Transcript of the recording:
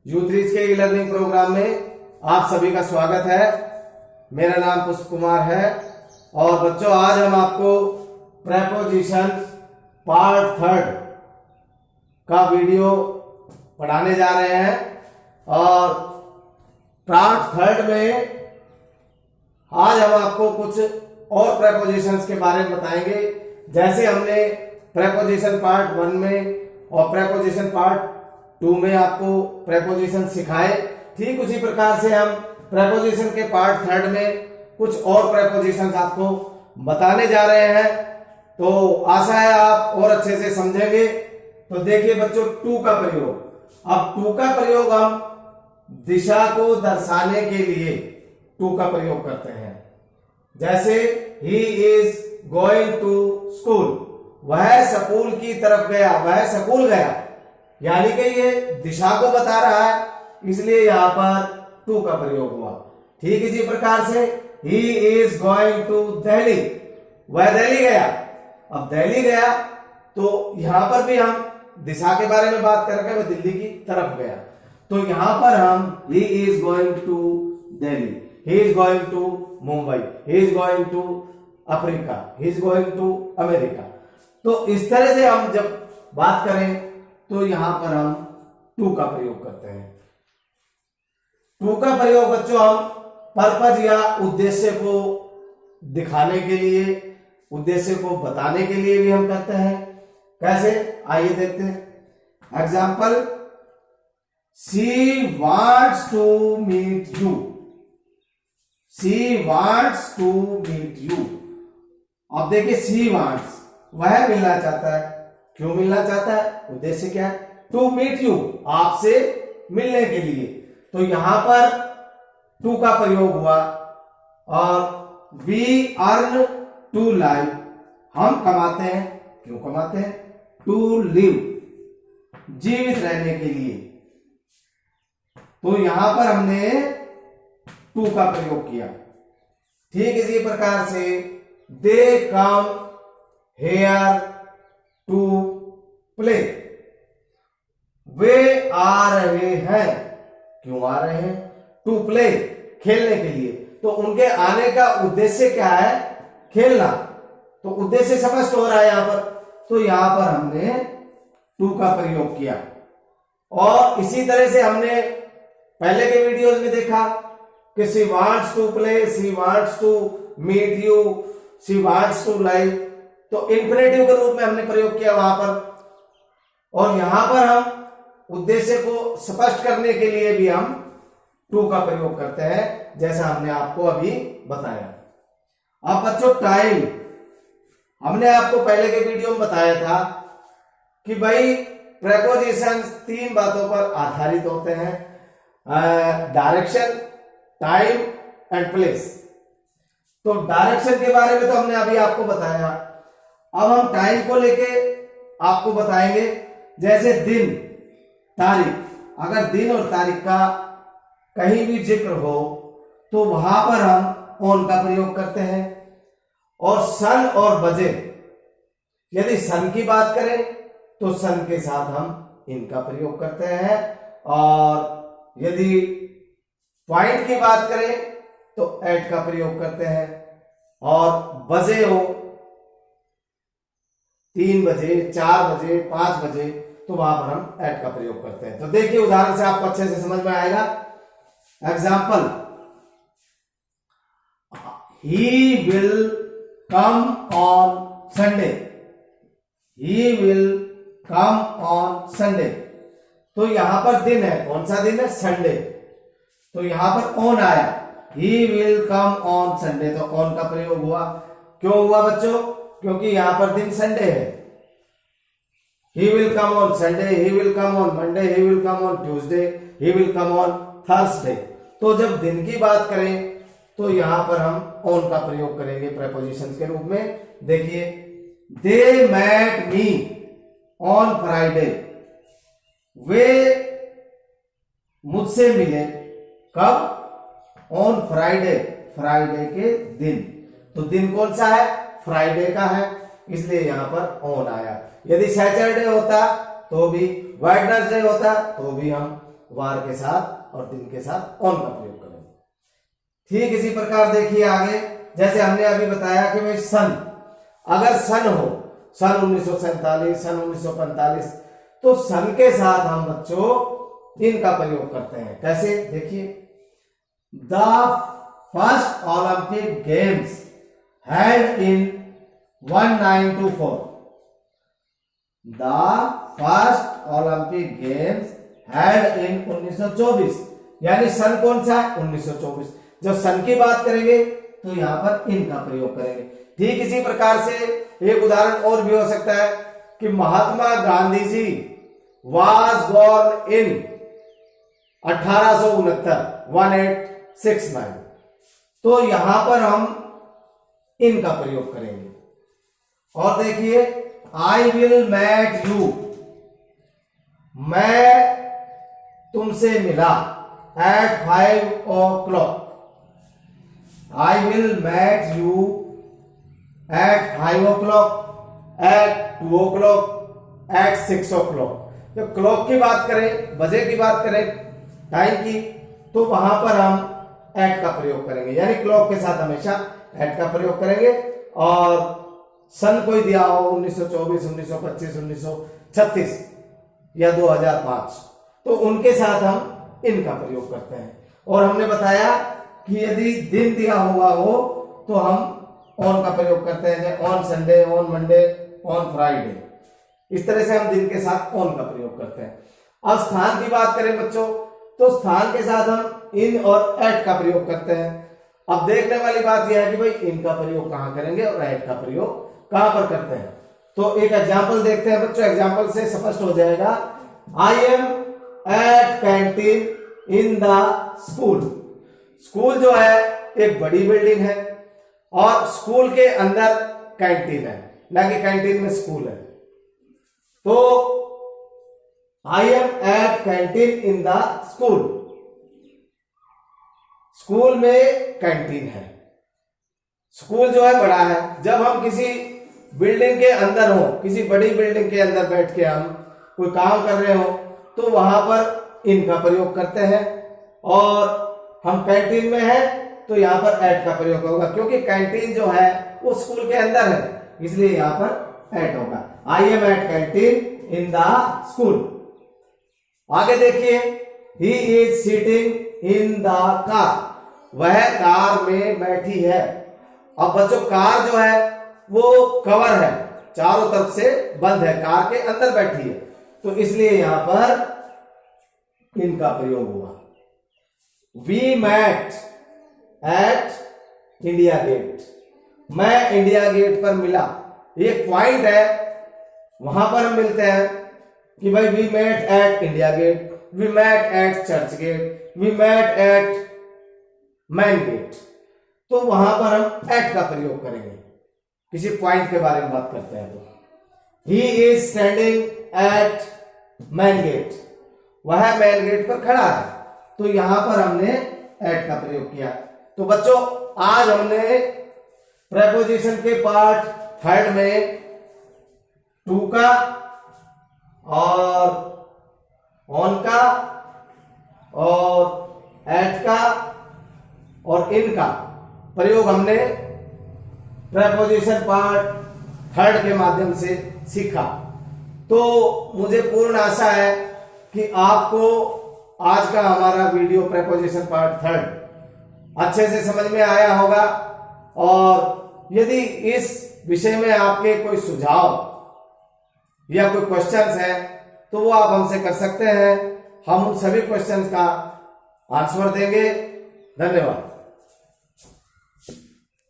Youth reach के e learning programme में आप सभी का स्वागत है। मेरा नाम पुष्प कुमार है और बच्चों आज हम आपको प्रेपोजिशन पार्ट 3 का वीडियो पढ़ाने जा रहे हैं और पार्ट 3 में आज हम आपको कुछ और प्रेपोजिशंस के बारे में बताएंगे। जैसे हमने प्रेपोजिशन पार्ट 1 में और प्रेपोजिशन पार्ट 2 में आपको प्रेपोजिशन सिखाए, ठीक उसी प्रकार से हम प्रेपोजिशन के पार्ट 3 में कुछ और प्रेपोजिशन आपको बताने जा रहे हैं। तो आशा है आप और अच्छे से समझेंगे। तो देखिए बच्चों, टू का प्रयोग। अब टू का प्रयोग हम दिशा को दर्शाने के लिए टू का प्रयोग करते हैं। जैसे he is going to school, वह स्कूल की तरफ गया, वह स्कूल गया, यानी कि ये दिशा को बता रहा है, इसलिए यहां पर टू का प्रयोग हुआ। ठीक इसी प्रकार से he is going to Delhi, वह दिल्ली गया। अब दिल्ली गया तो यहां पर भी हम दिशा के बारे में बात करके वह दिल्ली की तरफ गया, तो यहां पर हम he is going to Delhi, he is going to Mumbai, he is going to Africa, he is going to America. तो इस तरह से हम जब बात करें तो यहां पर हम टू का प्रयोग करते हैं। टू का प्रयोग बच्चों हम पर्पज या उद्देश्य को दिखाने के लिए, उद्देश्य को बताने के लिए भी हम करते हैं। कैसे, आइए देखते हैं। Example, she wants to meet you, she wants to meet you. अब देखिए, शी वांट्स, वह मिलना चाहता है। क्यों मिलना चाहता है? उद्देश्य क्या है? टू मीट यू, आपसे मिलने के लिए। तो यहां पर टू का प्रयोग हुआ। और वी अर्न टू लाइव, हम कमाते हैं। क्यों कमाते हैं? टू लिव, जीवित रहने के लिए। तो यहां पर हमने टू का प्रयोग किया। ठीक इसी प्रकार से दे कम हेयर टू प्ले, वे आ रहे हैं। क्यों आ रहे हैं? टू प्ले, खेलने के लिए। तो उनके आने का उद्देश्य क्या है? खेलना। तो उद्देश्य स्पष्ट हो रहा है यहां पर। तो यहां पर हमने टू का प्रयोग किया। और इसी तरह से हमने पहले के वीडियोस में देखा कि she wants to play, she wants to meet you, she wants to live. तो इंफिनिटिव के रूप में हमने प्रयोग किया वहां पर। और यहां पर हम उद्देश्य को स्पष्ट करने के लिए भी हम टू का प्रयोग करते हैं, जैसा हमने आपको अभी बताया। अब बच्चों, टाइम, हमने आपको पहले के वीडियो में बताया था कि भाई प्रेपोजिशन 3 बातों पर आधारित होते हैं, डायरेक्शन, टाइम एंड प्लेस। तो डायरेक्शन के बारे में तो हमने अभी आपको बताया। अब हम टाइम को लेके आपको बताएंगे। जैसे दिन, तारीख, अगर दिन और तारीख का कहीं भी जिक्र हो तो वहां पर हम ऑन का प्रयोग करते हैं। और सन और बजे, यदि सन की बात करें तो सन के साथ हम इनका प्रयोग करते हैं। और यदि पॉइंट की बात करें तो एट का प्रयोग करते हैं। और बजे हो 3 बजे, 4 बजे, 5 बजे, तो वहां पर हम एट का प्रयोग करते हैं। तो देखिए उदाहरण से आपको अच्छे से समझ में आएगा। Example, he will come on Sunday, he will come on Sunday. तो यहां पर दिन है, कौन सा दिन है? संडे। तो यहां पर ऑन आया, he will come on Sunday, तो ऑन का प्रयोग हुआ। क्यों हुआ बच्चों? क्योंकि यहां पर दिन संडे है। He will come on Sunday, he will come on Monday, he will come on Tuesday, he will come on Thursday. तो जब दिन की बात करें तो यहां पर हम ऑन का प्रयोग करेंगे प्रेपोजिशन के रूप में। देखिए, they met me on Friday, वे मुझसे मिले कब? ऑन फ्राइडे, फ्राइडे के दिन। तो दिन कौन सा है? फ्राइडे का है, इसलिए यहां पर ऑन आया। यदि सैटरडे होता तो भी, वेडनेसडे होता तो भी हम वार के साथ और दिन के साथ ऑन का प्रयोग करेंगे। ठीक इसी प्रकार देखिए आगे, जैसे हमने अभी बताया कि भाई सन, अगर सन हो, सन 1947, सन 1945, तो सन के साथ हम बच्चों इनका प्रयोग करते हैं। कैसे? देखिए, the first Olympic games held in 1924, the first Olympic games held in 1924, यानी सन कौन सा है? 1924। जब सन की बात करेंगे तो यहां पर इन का प्रयोग करेंगे। ठीक इसी प्रकार से एक उदाहरण और भी हो सकता है कि Mahatma Gandhi ji was born in 1869, तो यहां पर हम इन का प्रयोग करेंगे। और देखिए, आई विल मेट यू, मैं तुमसे मिला eight 5 o'clock, I will meet you at 5 o'clock, at 2 o'clock, at 6 o'clock। जब क्लॉक की बात करें, बजे की बात करें, टाइम की, तो वहां पर हम एट का प्रयोग करेंगे, यानी क्लॉक के साथ हमेशा एट का प्रयोग करेंगे। और सन कोई दिया हो 1924, 1925, 1936 या 2005, तो उनके साथ हम इनका प्रयोग करते हैं। और हमने बताया कि यदि दिन दिया हुआ हो तो हम ऑन का प्रयोग करते हैं, जैसे on Sunday, on Monday, on Friday. इस तरह से हम दिन के साथ ऑन का प्रयोग करते हैं। अब स्थान की बात करें बच्चों, तो स्थान के साथ हम इन और एट का प्रयोग करते हैं। अब देखने वाली बात यह है कि भाई इनका प्रयोग कहां करेंगे और एट का प्रयोग कहां पर करते हैं। तो एक एग्जाम्पल देखते हैं बच्चों, एग्जाम्पल से स्पष्ट हो जाएगा। I am at canteen in the school. स्कूल जो है एक बड़ी बिल्डिंग है और स्कूल के अंदर कैंटीन है, ना कि कैंटीन में स्कूल है। तो I am at canteen in the school, school में कैंटीन है। स्कूल जो है बड़ा है। जब हम किसी बिल्डिंग के अंदर हो, किसी बड़ी बिल्डिंग के अंदर बैठ के हम कोई काम कर रहे हो, तो वहां पर इनका प्रयोग करते हैं। और हम कैंटीन में हैं तो यहां पर एट का प्रयोग होगा, क्योंकि कैंटीन जो है वो स्कूल के अंदर है, इसलिए यहां पर एट होगा। I am at canteen in the school. आगे देखिए, he is sitting in the car, वह कार में बैठी है। अब बच्चों, कार जो है वो कवर है, चारों तरफ से बंद है, कार के अंदर बैठी है, तो इसलिए यहां पर इनका प्रयोग हुआ। We met at India Gate, मैं इंडिया गेट पर मिला। एक पॉइंट है, वहां पर हम मिलते हैं कि भाई we met at India Gate, we met at church gate, we met at main gate, तो वहां पर हम एट का प्रयोग करेंगे, किसी पॉइंट के बारे में बात करते हैं। तो he is standing at main gate, वह मैन गेट पर खड़ा है, तो यहां पर हमने एट का प्रयोग किया। तो बच्चों, आज हमने प्रेपोजिशन के पार्ट थर्ड में टू का और ऑन का और एट का और इन का प्रयोग हमने प्रेपोजिशन पार्ट थर्ड के माध्यम से सीखा। तो मुझे पूर्ण आशा है कि आपको आज का हमारा वीडियो प्रेपोजिशन पार्ट थर्ड अच्छे से समझ में आया होगा। और यदि इस विषय में आपके कोई सुझाव या कोई क्वेश्चंस है तो वो आप हमसे कर सकते हैं, हम उन सभी क्वेश्चंस का आंसर देंगे। धन्यवाद।